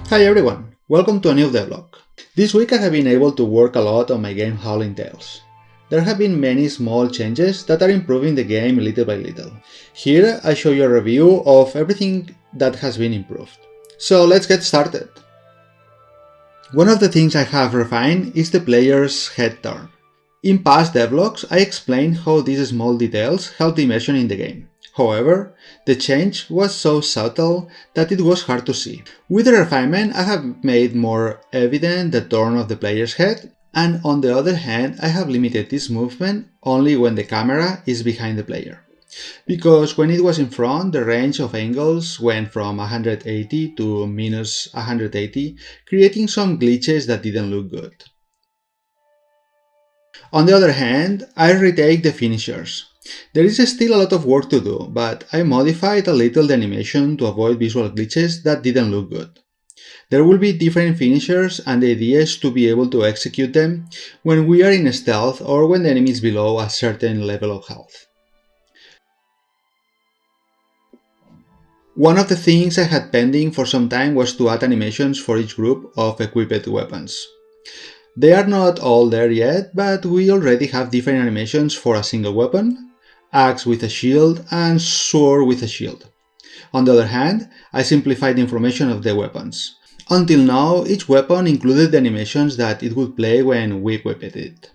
Hi everyone, welcome to a new Devlog. This week I have been able to work a lot on my game Howling Tales. There have been many small changes that are improving the game little by little. Here I show you a review of everything that has been improved. So let's get started. One of the things I have refined is the player's head turn. In past devlogs I explained how these small details help the immersion in the game. However, the change was so subtle that it was hard to see. With the refinement, I have made more evident the turn of the player's head, and on the other hand, I have limited this movement only when the camera is behind the player. Because when it was in front, the range of angles went from 180 to minus 180, creating some glitches that didn't look good. On the other hand, I retake the finishers. There is still a lot of work to do, but I modified a little the animation to avoid visual glitches that didn't look good. There will be different finishers, and the idea is to be able to execute them when we are in stealth or when the enemy is below a certain level of health. One of the things I had pending for some time was to add animations for each group of equipped weapons. They are not all there yet, but we already have different animations for a single weapon, axe with a shield, and sword with a shield. On the other hand, I simplified the information of the weapons. Until now, each weapon included the animations that it would play when we equipped it.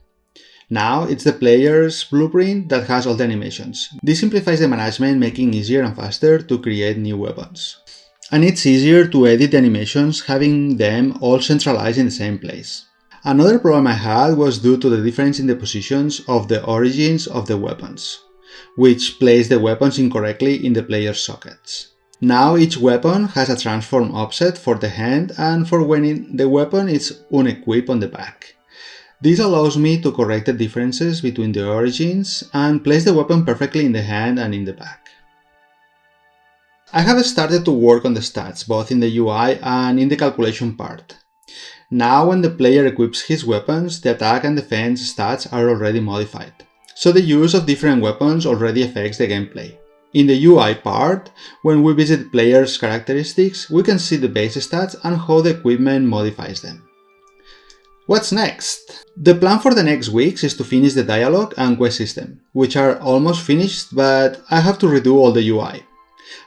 Now, it's the player's blueprint that has all the animations. This simplifies the management, making it easier and faster to create new weapons. And it's easier to edit the animations having them all centralized in the same place. Another problem I had was due to the difference in the positions of the origins of the weapons, which placed the weapons incorrectly in the player's sockets. Now each weapon has a transform offset for the hand and for when the weapon is unequipped on the back. This allows me to correct the differences between the origins and place the weapon perfectly in the hand and in the back. I have started to work on the stats, both in the UI and in the calculation part. Now when the player equips his weapons, the attack and defense stats are already modified, so the use of different weapons already affects the gameplay. In the UI part, when we visit players' characteristics, we can see the base stats and how the equipment modifies them. What's next? The plan for the next weeks is to finish the dialogue and quest system, which are almost finished, but I have to redo all the UI.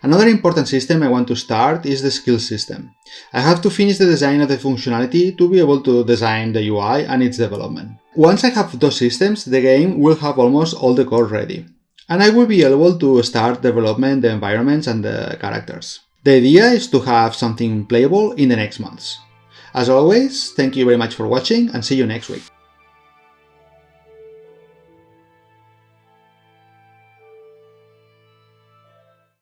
Another important system I want to start is the skill system. I have to finish the design of the functionality to be able to design the UI and its development. Once I have those systems, the game will have almost all the code ready, and I will be able to start developing the environments and the characters. The idea is to have something playable in the next months. As always, thank you very much for watching and see you next week.